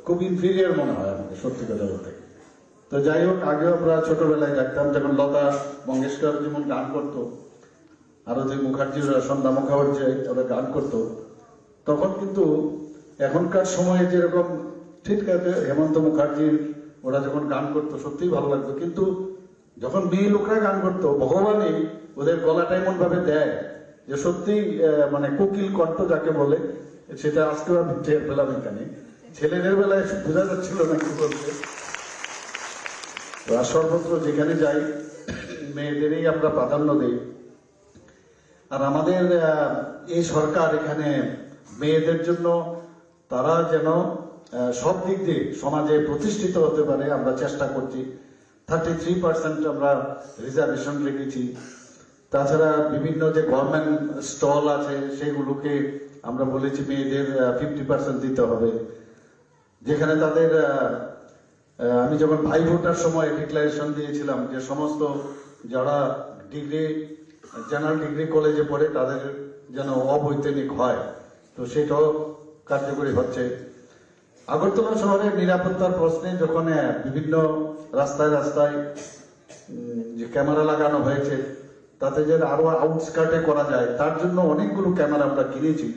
খুব ইনফিরিয়ার মনে হয় আমাদের, সত্যি কথা বলতে। তো যাই হোক, আগেও আমরা ছোটবেলায় দেখতাম যখন লতা মঙ্গেশকর যেমন গান করতো, আরো যে মুখার্জিরা, সন্ধ্যা মুখার্জি ওরা গান করতো, তখন কিন্তু এখনকার সময়ে যেরকম ঠিক আছে হেমন্ত মুখার্জির ওরা যখন গান করতো সত্যিই ভালো লাগতো, কিন্তু যখন মেয়ে লোকরা গান করতো ভগবানই ওদের গলাটা এমন ভাবে দেয় যে সত্যি মানে কোকিল কণ্ঠ যাকে বলে, সেটা আজকেও আমি টের পেলাম এখানে। ছেলেদের বেলায় বোঝা যাচ্ছিল না কি বলছে। আর সর্বত্র যেখানে যাই মেয়েদেরই আমরা প্রাধান্য দিই। আর আমাদের এই সরকার এখানে মেয়েদের জন্য তারা যেন সব দিক দিয়ে সমাজে প্রতিষ্ঠিত হতে পারে আমরা চেষ্টা করছি। 33% আমরা রিজার্ভেশন রেখেছি। তাছাড়া বিভিন্ন যে গভর্নমেন্ট স্টল আছে সেগুলোকে আমরা বলেছি মেয়েদের 50% দিতে হবে। যেখানে তাদের আমি যখন ভাই ভোটার সময় ডিক্লারেশন দিয়েছিলাম যে সমস্ত যারা ডিগ্রি জেনারেল ডিগ্রি কলেজে পড়ে তাদের যেন অবৈতনিক হয়, তো সেটাও কার্যকরী হচ্ছে। আগরতলা শহরের নিরাপত্তার প্রশ্নে যখন বিভিন্ন রাস্তায় রাস্তায় যে ক্যামেরা লাগানো হয়েছে, তাতে যেন আরো আউটস্কার্টে করা যায় তার জন্য অনেকগুলো ক্যামেরা আমরা কিনেছি।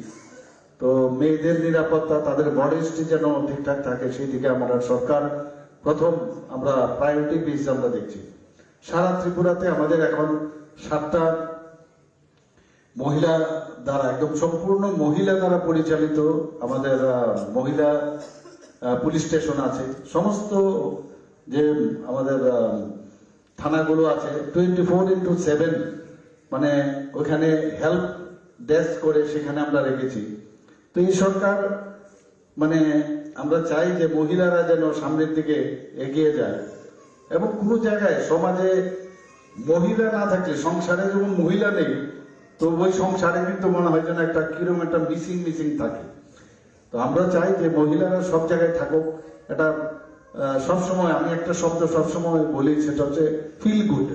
তো মেয়েদের নিরাপত্তা, তাদের বডিস্টি যেন ঠিকঠাক থাকে সেই দিকে আমরা সরকার প্রথম আমরা প্রায়োরিটি বেস আমরা দেখছি। সারা ত্রিপুরাতে আমাদের এখন 7টা মহিলা দ্বারা একদম সম্পূর্ণ মহিলা দ্বারা পরিচালিত আমাদের মহিলা পুলিশ স্টেশন আছে। সমস্ত যে আমাদের থানাগুলো আছে 24/7 মানে ওখানে হেল্প ডেস্ক করে সেখানে আমরা রেখেছি। তো এই সরকার মানে আমরা চাই যে মহিলারা যেন সামনের দিকে এগিয়ে যায়, এবং কোনো জায়গায় সমাজে মহিলা না থাকলে, সংসারে যেমন মহিলা নেই তো ওই সংসারে কিন্তু মনে হয় যেন একটা কিরকম একটা মিসিং থাকে। তো আমরা চাই যে মহিলারা সব জায়গায় থাকুক। এটা সবসময় আমি একটা শব্দ সবসময় বলি, সেটা হচ্ছে ফিল গুড।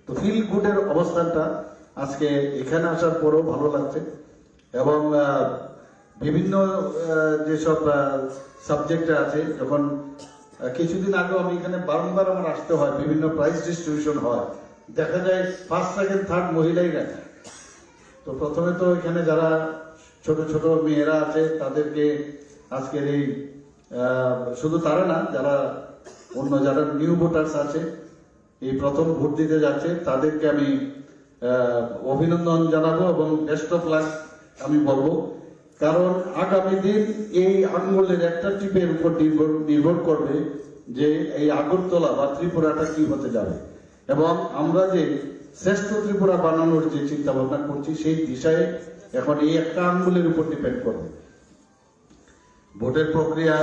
তো ফিল গুডের অবস্থানটা আজকে এখানে আসার পরেও ভালো লাগছে। এবং বিভিন্ন যেসব সাবজেক্ট আছে, যখন কিছুদিন আগেও আমি এখানে বারংবার আমার আসতে হয়, বিভিন্ন প্রাইজ ডিস্ট্রিবিউশন হয়, দেখা যায় ফার্স্ট সেকেন্ড থার্ড মহিলাই নেয়। তো প্রথমে তো এখানে যারা ছোট ছোট মেয়েরা আছে তাদেরকে আজকের এই শুধু তারা না, যারা অন্য যারা নিউ ভোটার্স আছে এই প্রথম ভোট দিতে যাচ্ছে তাদেরকে আমি অভিনন্দন জানাবো এবং বেস্ট অফ লাক আমি বলবো। কারণ আগামী দিন এই আঙ্গুলের একটা টিপের উপর নির্ভর করবে যে এই আগরতলা বা ত্রিপুরাটা কি হতে যাবে, এবং আমরা যে শ্রেষ্ঠ ত্রিপুরা বানানোর যে চিন্তা ভাবনা করছি সেই দিশায় এখন এই একটা আঙ্গুলের উপর ডিপেন্ড করবে। ভোটের প্রক্রিয়া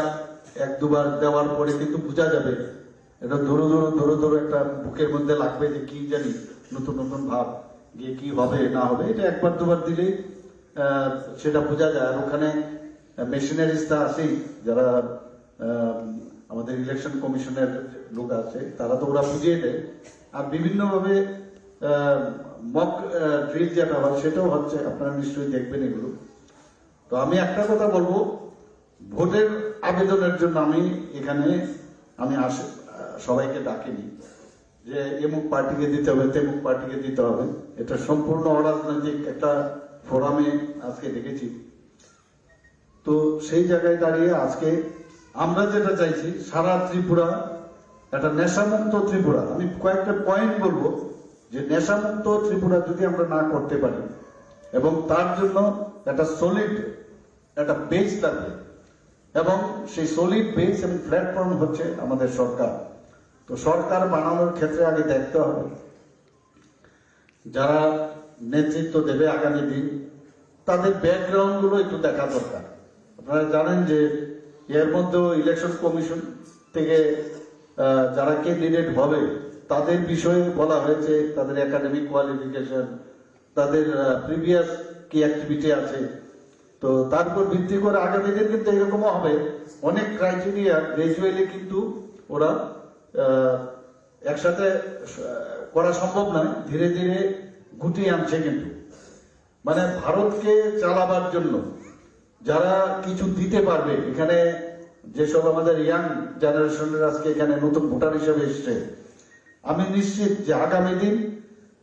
1-2বার দেওয়ার পরে কিন্তু বোঝা যাবে, এটা ধরো একটা বুকের মধ্যে লাগবে যে কি জানি নতুন নতুন ভাব গিয়ে কি হবে না হবে। এটা 1-2বার দিলেই সেটা বোঝা যায়। আর ওখানে মেশিনারিস্তা আছেই, যারা আমাদের ইলেকশন কমিশনের লোক আছে, তারা তো ওরা বুঝিয়ে দেয়। আর বিভিন্নভাবে মক ড্রিল যেটা হয় সেটাও হচ্ছে, আপনারা নিশ্চয়ই দেখবেন এগুলো। তো আমি একটা কথা বলবো, ভোটের আবেদনের জন্য আমি এখানে সবাইকে ডাকিনি যে এমুক পার্টিকে দিতে হবে তেমুক পার্টিকে দিতে হবে। এটা সম্পূর্ণ অরাজনৈতিক একটা ফোরামে আজকে দেখেছি। তো সেই জায়গায় দাঁড়িয়ে আজকে আমরা যেটা চাইছি, সারা ত্রিপুরা একটা নেশামুক্ত ত্রিপুরা। আমি কয়েকটা পয়েন্ট বলবো যে নেশামুক্ত ত্রিপুরা যদি আমরা না করতে পারি, এবং তার জন্য একটা সলিড একটা বেস লাগবে, এবং সেই সলিড বেস এবং প্ল্যাটফর্ম হচ্ছে আমাদের সরকার। তো সরকার বানানোর ক্ষেত্রে আগে দেখতে হবে যারা নেতৃত্ব দেবে আগামী দিন, তাদের ব্যাকগ্রাউন্ড গুলো একটু দেখা দরকার। আপনারা জানেন যে এর মধ্যেও ইলেকশন কমিশন থেকে যারা ক্যান্ডিডেট হবে তাদের বিষয়ে বলা হয়েছে, তাদের একাডেমিক কোয়ালিফিকেশন, তাদের প্রিভিয়াস কি অ্যাক্টিভিটি আছে। তো তার উপর ভিত্তি করে আগামী দিন কিন্তু এরকমও হবে, অনেক ক্রাইটেরিয়া গ্রাজুয়ালি কিন্তু ওরা একসাথে করা সম্ভব নয়, ধীরে ধীরে গুটিয়ে আনছে। কিন্তু মানে ভারতকে চালাবার জন্য যারা কিছু দিতে পারবে, এখানে যেসব আমাদের ইয়াং জেনারেশনের আজকে এখানে নতুন ভোটার হিসেবে এসছে, আমি নিশ্চিত যে আগামী দিন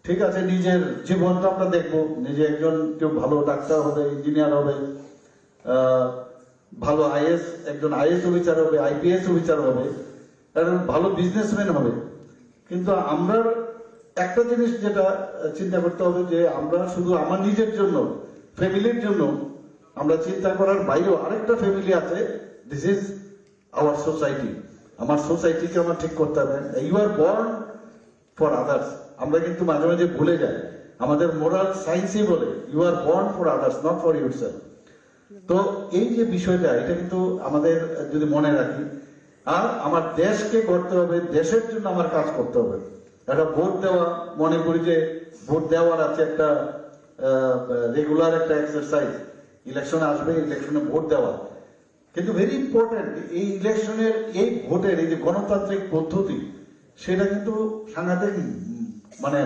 ঠিক আছে নিজের জীবনটা আমরা দেখবো, নিজে একজন কেউ ভালো ডাক্তার হবে, ইঞ্জিনিয়ার হবে, ভালো একজন আইএস অফিসার হবে, আইপিএস অফিসার হবে, একজন ভালো বিজনেসম্যান হবে। কিন্তু আমরা একটা জিনিস যেটা চিন্তা করতে হবে যে আমরা শুধু আমার নিজের জন্য, ফ্যামিলির জন্য আমরা চিন্তা করার বাইরেও আরেকটা ফ্যামিলি আছে, দিস ইজ আওয়ার সোসাইটি। আমার সোসাইটিকে আমার ঠিক করতে হবে। You are born for others. আমরা কিন্তু মাঝে মাঝে ভুলে যাই, আমাদের মোরাল সায়েন্সই বলে you are born for others, not for yourself. তো এই যে বিষয়টা, এটা কিন্তু আমাদের যদি মনে রাখি, আর আমার দেশকে করতে হবে, দেশের জন্য আমার কাজ করতে হবে। একটা ভোট দেওয়া, মনে করি যে ভোট দেওয়ার আছে একটা রেগুলার একটা এক্সারসাইজ, ইলেকশন আসবে, ইলেকশনে ভোট দেওয়া, কিন্তু ভেরি ইম্পর্টেন্ট এই ইলেকশনের এই ভোটের এই যে গণতান্ত্রিক পদ্ধতি, সেটা কিন্তু সাংঘাতিক, মানে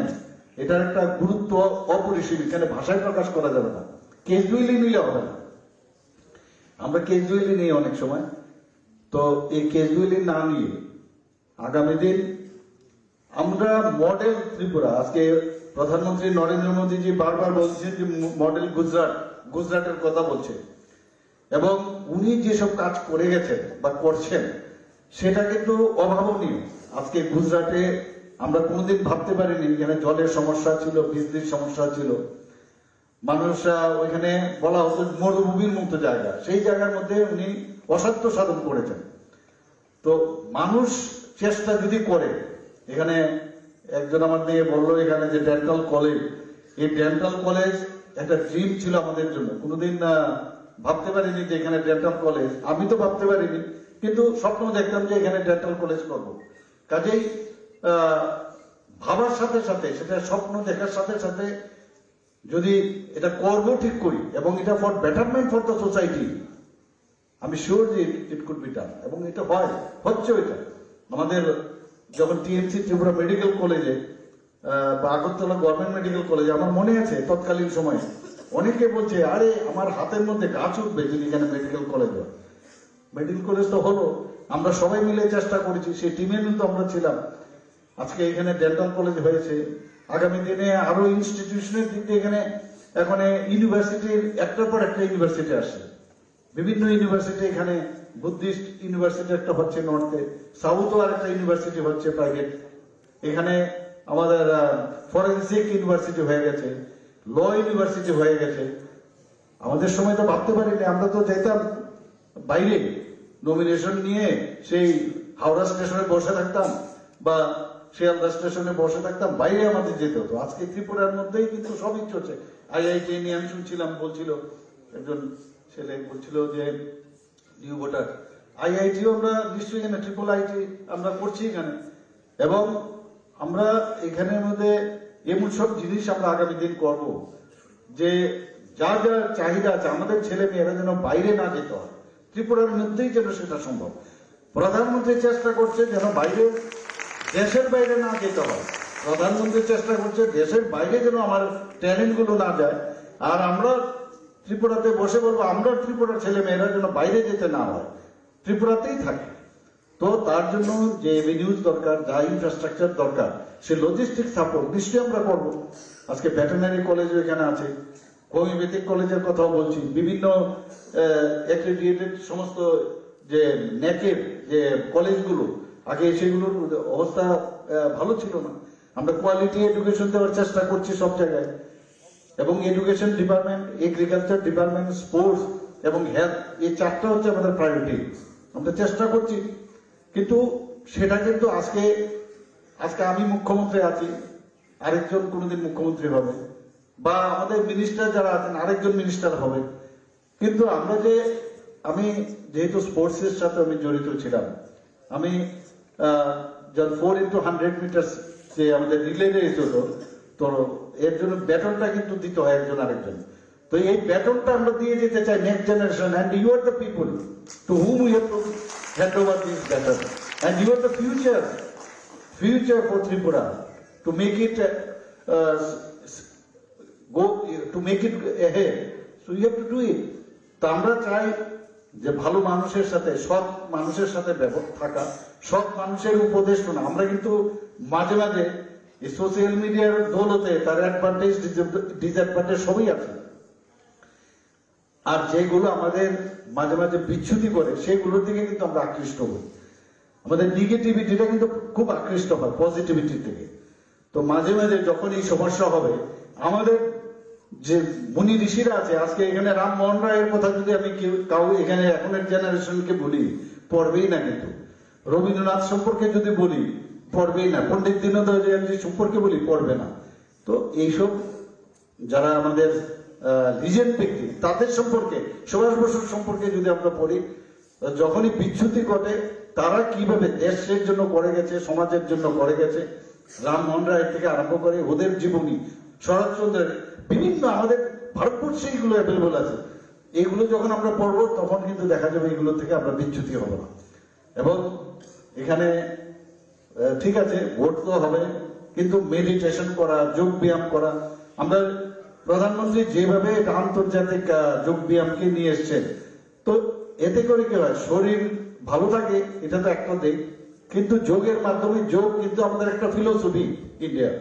এটার একটা গুরুত্ব অপরিসীম, এখানে ভাষায় প্রকাশ করা যাবে না। কেজুয়ালি নিলে হবে না, আমরা কেজুয়ালি নিই অনেক সময়, তো এই কেজুয়ালি না নিয়ে আগামী দিন আমরা মডেল ত্রিপুরা, আজকে প্রধানমন্ত্রী নরেন্দ্র মোদীজি বারবার বলছেন যে মডেল গুজরাটের কথা বলছে, এবং উনি যেসব কাজ করে গেছেন বা করছেন সেটা কিন্তু অভাবনীয়। আজকে গুজরাটে আমরা কোনোদিন ভাবতে পারিনি, এখানে জলের সমস্যা ছিল, বিজলির সমস্যা ছিল, মানুষরা ওইখানে বলা হতো মরুভূমির মতো জায়গা, সেই জায়গার মধ্যে উনি অসাধ্য সাধন করেছেন। তো মানুষ চেষ্টা যদি করে, এখানে একজন আমার মেয়ে বললো এখানে যে ডেন্টাল কলেজ, এই ডেন্টাল কলেজ একটা ড্রিম ছিল আমাদের জন্য, কোনোদিন ভাবতে পারিনি যে এখানে ডেন্টাল কলেজ, আমি তো ভাবতে পারিনি, কিন্তু স্বপ্ন দেখতাম যে এখানে ডেন্টাল কলেজ করব। কাজেই ভাবার সাথে সাথে, সেটা স্বপ্ন দেখার সাথে সাথে যদি এটা করবো ঠিক করি, এবং এটা for betterment for the society, আমি শিওর যে ইট কুড বি ডান, এবং এটা হচ্ছে। ওইটা আমাদের যখন টিএমসি ত্রিপুরা মেডিকেল কলেজে বা আগরতলা গভর্নমেন্ট মেডিকেল কলেজে, আমার মনে আছে তৎকালীন সময়ে অনেকে বলছে আরে আমার হাতের মধ্যে গাছ উঠবে যদি এখানে মেডিকেল কলেজ হয়। মেডিকেল কলেজ তো হলো, আমরা সবাই মিলে চেষ্টা করেছি, সেই টিমে কিন্তু আমরা ছিলাম। আজকে এখানে ডেন্টাল কলেজ হয়েছে, আগামী দিনে আরো ইনস্টিটিউশনের দিক দিয়ে এখানে এখন ইউনিভার্সিটির একটার পর একটা ইউনিভার্সিটি আসছে, বিভিন্ন ইউনিভার্সিটি, এখানে বুদ্ধিস্ট ইউনিভার্সিটি একটা হচ্ছে নর্থে, সাউথও আর একটা ইউনিভার্সিটি হচ্ছে প্রাইভেট, এখানে আমাদের ফরেন্সিক ইউনিভার্সিটি হয়ে গেছে, ল ইউনিভার্সিটি হয়ে গেছে। আমাদের সময় তো ভাবতে পারিনি, আমরা তো যেতাম বাইরে নমিনেশন নিয়ে, সেই হাওড়া স্টেশনে বসে থাকতাম বা শিয়ালদা স্টেশনে বসে থাকতাম, বাইরে আমাদের যেতে হতো। আজকে ত্রিপুরার মধ্যেই কিন্তু সবই চলছে। আইআইটি নিয়ে আমি শুনছিলাম, বলছিল একজন ছেলে বলছিল যে নিউ ভোটার, আইআইটিও আমরা নিশ্চয়ই এখানে ট্রিপল আইটি আমরা করছি এখানে, এবং আমরা এখানের মধ্যে এমন সব জিনিস আমরা আগামী দিন করব যে যা যা চাহিদা আছে আমাদের ছেলে মেয়েরা যেন বাইরে না যেতে হয়, ত্রিপুরার মধ্যেই যেন সেটা সম্ভব। প্রধানমন্ত্রী চেষ্টা করছে যেন বাইরে, দেশের বাইরে না যেতে হয়, প্রধানমন্ত্রী চেষ্টা করছে দেশের বাইরে যেন আমার ট্যালেন্ট গুলো না যায়, আর আমরা ত্রিপুরাতে বসে বলবো আমরা ত্রিপুরার ছেলে মেয়েরা যেন বাইরে যেতে না হয়, ত্রিপুরাতেই থাকে। তো তার জন্য যে এভিনিউজ দরকার, যা ইনফ্রাস্ট্রাকচার দরকার, সে লজিস্টিক সাপোর্ট নিশ্চয়ই আমরা করবো। আজকে ভেটেরিনারি কলেজও এখানে আছে, হোমিওপ্যাথিক কলেজের কথাও বলছি, বিভিন্ন অ্যাক্রেডিটেড সমস্ত যে ন্যাকের যে কলেজগুলো, আগে সেগুলোর অবস্থা ভালো ছিল না, আমরা কোয়ালিটি এডুকেশন দেওয়ার চেষ্টা করছি সব জায়গায়, এবং education department, agriculture department, sports এবং হেলথ, এই চারটা হচ্ছে আমাদের প্রায়োরিটি। আমরা চেষ্টা করছি, কিন্তু সেটা কিন্তু আজকে আমি মুখ্যমন্ত্রী আছি, আরেকজন কোনোদিন মুখ্যমন্ত্রী হবে, বা আমাদের মিনিস্টার যারা আছেন আরেকজন মিনিস্টার হবে, কিন্তু আমরা আমি যেহেতু স্পোর্টসের সাথে আমি জড়িত ছিলাম, আমি যখন 4x100 মিটার যে আমাদের রিলে রেস হতো, তো এর জন্য ব্যাটনটা কিন্তু দিতে হয় একজন আরেকজন। তো এই ব্যাটনটা আমরা দিয়ে যেতে চাই next generation, and you are the people to whom we have to hand over this baton, and you are the future for Tripura to make it go to make it ahead. So you have to do it. তো আমরা চাই যে ভালো মানুষের সাথে, সৎ মানুষের সাথে থাকা, সৎ মানুষের উপদেশ শোনা। আমরা কিন্তু মাঝে মাঝে এই সোশ্যাল মিডিয়ার দৌলতে তার অ্যাডভান্টেজ ডিসঅ্যাডভান্টেজ সবই আছে, আর যেগুলো আমাদের মাঝে মাঝে বিচ্যুতি করে সেগুলোর দিকে কিন্তু আমরা আকৃষ্ট হই। আমাদের নেগেটিভিটিটা কিন্তু খুব আকৃষ্ট হয় পজিটিভিটির থেকে। তো মাঝে মাঝে যখন এই সমস্যা হবে, আমাদের যে মুনি ঋষিরা আছে, আজকে এখানে রামমোহন রায়ের কথা যদি আমি কাউ এখানে এখনের জেনারেশনকে বলি, পড়বেই না। কিন্তু রবীন্দ্রনাথ সম্পর্কে যদি বলি, পড়বেই না। পণ্ডিত দীনদয়ালজি সম্পর্কে বলি, পড়বে না। তো এইসব যারা আমাদের লিজেন্ড ব্যক্তি, তাদের সম্পর্কে, সুভাষ বসুর সম্পর্কে যদি আমরা পড়ি, যখনই বিচ্যুতি ঘটে তারা কিভাবে দেশের জন্য করে গেছে, সমাজের জন্য করে গেছে, রামমোহন রায় থেকে আরম্ভ করে ওদের জীবনী, শরৎচন্দ্রের বিভিন্ন, আমাদের ভারতবর্ষে এগুলো অ্যাভেলেবল আছে। এইগুলো যখন আমরা পড়বো তখন কিন্তু দেখা যাবে এগুলো থেকে আমরা বিচ্যুতি হব না। এবং এখানে ঠিক আছে ভোট তো হবে, কিন্তু মেডিটেশন করা, যোগ ব্যায়াম করা, আমরা প্রধানমন্ত্রী যেভাবে আন্তর্জাতিক যোগ ব্যায়ামকে নিয়ে এসছেন, তো এতে করে কি হয়, শরীর ভালো থাকে, এটা তো একটা দিক। কিন্তু যোগের মাধ্যমে, যোগ কিন্তু আমাদের একটা ফিলোসফি ইন্ডিয়া,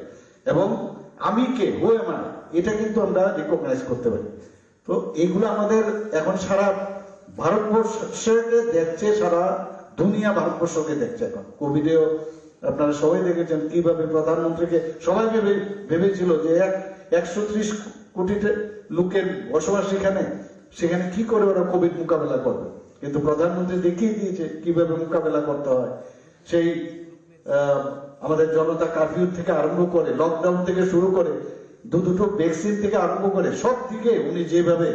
এবং আমি কে, হু এম আই, এটা কিন্তু আমরা রিকগনাইজ করতে পারি। তো এগুলো আমাদের এখন সারা ভারতবর্ষকে দেখছে, সারা দুনিয়া ভারতবর্ষকে দেখছে। এখন কোভিডেও আপনারা সবাই দেখেছেন কিভাবে প্রধানমন্ত্রীকে সবাই ভেবেছিল যে 130 কোটি লোকের বসবাস সেখানে কি করে ওরা কোভিড মোকাবেলা করবে, কিন্তু প্রধানমন্ত্রী দেখিয়ে দিয়েছে কিভাবে মোকাবেলা করতে হয়। সেই আমাদের জনতা কারফিউ থেকে আরম্ভ করে, লকডাউন থেকে শুরু করে, দুটো ভ্যাকসিন থেকে আরম্ভ করে, সব দিকে উনি যেভাবে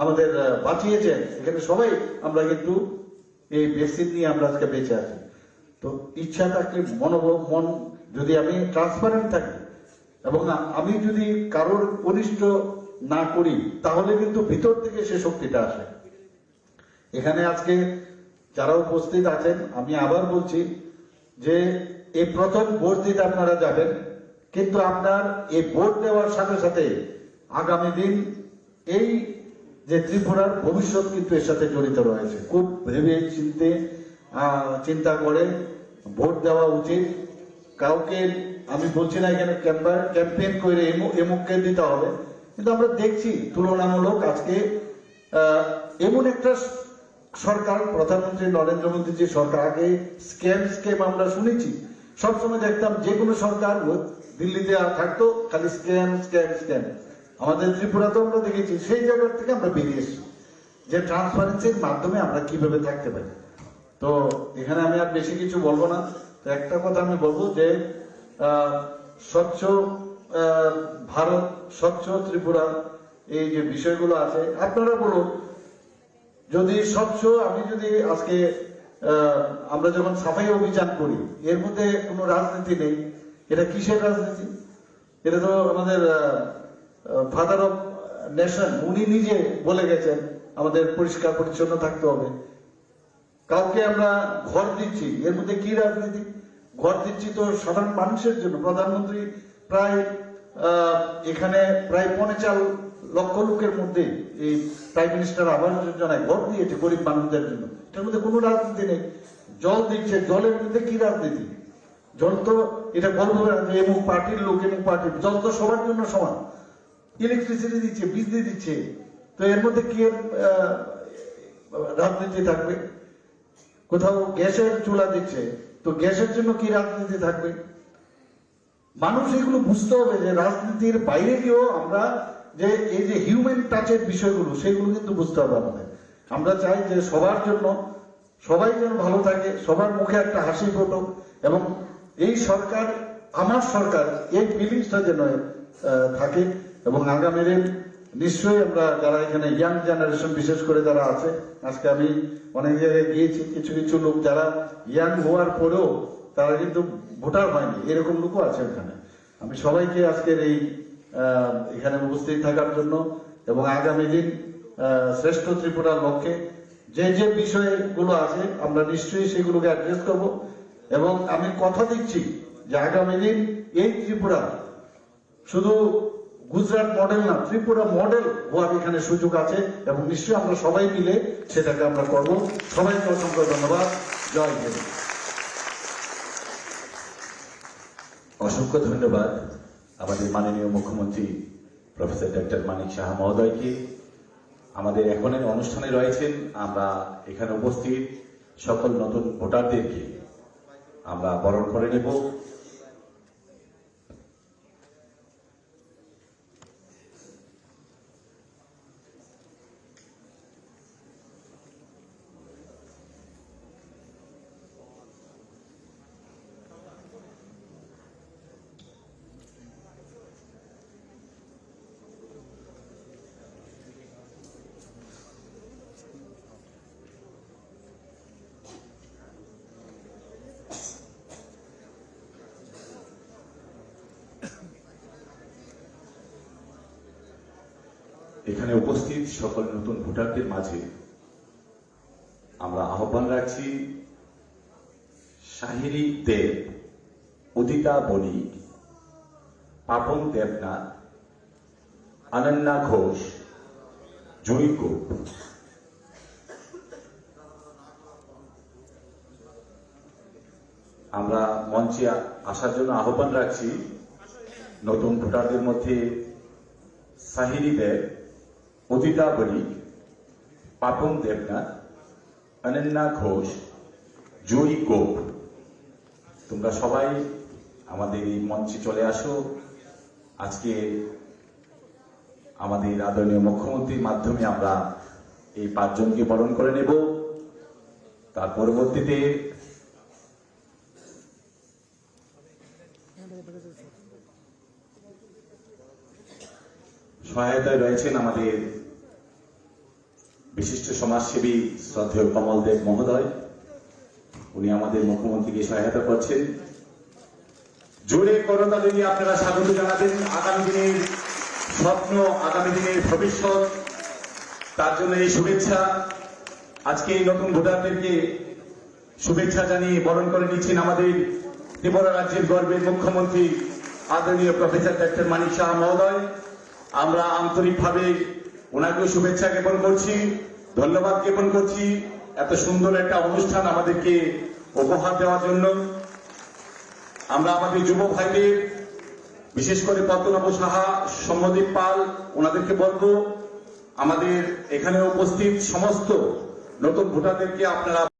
আমাদের বাঁচিয়েছেন, এখানে সবাই আমরা কিন্তু এই ভ্যাকসিন নিয়ে আমরা আজকে বেঁচে আছি। তো ইচ্ছা থাকলে, মন যদি আমি ট্রান্সপারেন্ট থাকি এবং আমি যদি কারোর অনিষ্ট না করি, তাহলে কিন্তু ভিতর থেকে সে শক্তিটা আসে। এখানে আজকে যারা উপস্থিত আছেন, আমি আবার বলছি যে এই প্রথম ভোট দিতে আপনারা যাবেন, কিন্তু আপনার এই ভোট দেওয়ার সাথে সাথে আগামী দিন এই যে ত্রিপুরার ভবিষ্যৎ কিন্তু এর সাথে জড়িত রয়েছে। খুব ভেবে চিন্তা করে ভোট দেওয়া উচিত। কাউকে আমি বলছি না এখানে ক্যাম্পেইন করে এমুককে দিতে হবে, কিন্তু আমরা দেখছি তুলনামূলক আজকে এমন একটা সরকার, প্রধানমন্ত্রী নরেন্দ্র মোদীজি সরকার, আগে স্ক্যাম আমরা শুনেছি, সবসময় দেখতাম যে কোনো সরকার দিল্লিতে থাকতো খালি স্ক্যাম। আমাদের ত্রিপুরাতেও আমরা দেখেছি, সেই জায়গা থেকে আমরা বেরিয়ে এসেছি যে ট্রান্সপারেন্সির মাধ্যমে আমরা কিভাবে থাকতে পারি। তো এখানে আমি আর বেশি কিছু বলবো না। তো একটা কথা আমি বলবো যে স্বচ্ছ ভারত, স্বচ্ছ ত্রিপুরা, এই যে বিষয়গুলো আছে, আপনারা বলুন, যদি স্বচ্ছ, আমি যদি আজকে আমরা যখন সাফাই অভিযান করি, এর মধ্যে কোনো রাজনীতি নেই, এটা কিসের রাজনীতি? এটা তো আমাদের ফাদার অফ নেশন, উনি নিজে বলে গেছেন আমাদের পরিষ্কার পরিচ্ছন্ন থাকতে হবে। কাউকে আমরা ঘর দিচ্ছি, এর মধ্যে কি রাজনীতি? ঘর দিচ্ছি তো সাধারণ মানুষের জন্য। প্রধানমন্ত্রী প্রায় এখানে প্রায় 4.5 লক্ষ লোকের মধ্যে এই প্রাইম মিনিস্টার আবাস যোজনায় ঘর দিয়েছে গরিব মানুষদের জন্য, এটার মধ্যে কোনো রাজনীতি নেই। জল দিচ্ছে, জলের মধ্যে কি রাজনীতি? জল তো এটা বলবো না যে এমুক পার্টির লোক, এমুক পার্টির, জল তো সবার জন্য সমান। ইলেকট্রিসিটি দিচ্ছে, বিজলি দিচ্ছে, তো এর মধ্যে কি রাজনীতি থাকবে? কোথাও গ্যাসের চুলা দিচ্ছে, তো গ্যাসের জন্য কি রাজনীতি থাকবে? মানুষ এগুলো বুঝতে হবে যে রাজনীতির বাইরে গিয়েও আমরা যে এই যে হিউম্যান টাচের বিষয়গুলো, সেগুলো কিন্তু বুঝতে হবে আমাদের। আমরা চাই যে সবার জন্য, সবাই যেন ভালো থাকে, সবার মুখে একটা হাসি ফোটুক, এবং এই সরকার আমার সরকার, এই ফিলিংসটা যেন থাকে। এবং আগামী দিন নিশ্চয়ই আমরা যারা এখানে ইয়াং জেনারেশন, বিশেষ করে যারা আছে, আজকে আমি অনেক জায়গায় গিয়েছি, কিছু কিছু লোক যারা ইয়াং হওয়ার পরেও তারা কিন্তু ভোটার হয়নি, এরকম লোকও আছে এখানে। আমি সবাইকে আজকের এই এখানে উপস্থিত থাকার জন্য এবং আগামী দিন শ্রেষ্ঠ ত্রিপুরার লক্ষ্যে যে যে বিষয়গুলো আছে আমরা নিশ্চয়ই সেগুলোকে অ্যাড্রেস করব। এবং আমি কথা দিচ্ছি যে আগামী দিন এই ত্রিপুরা শুধু গুজরাট মডেল না, ত্রিপুরা মডেল হওয়ার এখানে সুযোগ আছে এবং নিশ্চয়ই আমরা সবাই মিলে সেটাকে আমরা করব। সবাইকে অসংখ্য ধন্যবাদ। জয় হিন্দ। অসংখ্য ধন্যবাদ আমাদের মাননীয় মুখ্যমন্ত্রী প্রফেসর ডক্টর মানিক সাহা মহোদয়কে। আমাদের এখনের অনুষ্ঠানে রয়েছেন আমরা এখানে উপস্থিত সকল নতুন ভোটারদেরকে আমরা বরণ করে নেব। এখানে উপস্থিত সকল নতুন ভোটারদের মাঝে আমরা আহ্বান রাখছি সাহিরি দেব, উদিতা বণিক, পাপন দেবনাথ, অনন্যা ঘোষ, জুঁই গোপ। আমরা মঞ্চে আসার জন্য আহ্বান রাখছি নতুন ভোটারদের মধ্যে সাহিরি দেব, উদিতা বণিক, পাপন দেবনাথ, অনন্যা ঘোষ, জুঁই গোপ। তোমরা সবাই আমাদের এই মঞ্চে চলে আসো। আজকে আমাদের আদরণীয় মুখ্যমন্ত্রীর মাধ্যমে আমরা এই 5 জনকে বরণ করে নেব। তার পরবর্তীতে সহায়তায় রয়েছেন আমাদের বিশিষ্ট সমাজসেবী শ্রদ্ধেয় কমল দেব মহোদয়। উনি আমাদের মুখ্যমন্ত্রীকে সহায়তা করছেন। জোরে করতালি দিয়ে আপনারা স্বাগত জানাবেন। আগামী দিনের স্বপ্ন, আগামী দিনের ভবিষ্যৎ, তার জন্য এই শুভেচ্ছা। আজকে এই নতুন ভোটারদেরকে শুভেচ্ছা জানিয়ে বরণ করে নিচ্ছেন আমাদের ত্রিপুরা রাজ্যের গর্বের মুখ্যমন্ত্রী আদরণীয় প্রফেসর ডক্টর মানিক সাহা মহোদয়। আমরা আন্তরিকভাবে ওনাকেও শুভেচ্ছা জ্ঞাপন করছি, ধন্যবাদ জ্ঞাপন করছি এত সুন্দর একটা অনুষ্ঠান আমাদেরকে উপহার দেওয়ার জন্য। আমরা আমাদের যুব ভাইদের, বিশেষ করে পদ্মনাভ সাহা, সৌম্যদীপ পাল, ওনাদেরকে বলবো আমাদের এখানে উপস্থিত সমস্ত নতুন ভোটারদেরকে আপনারা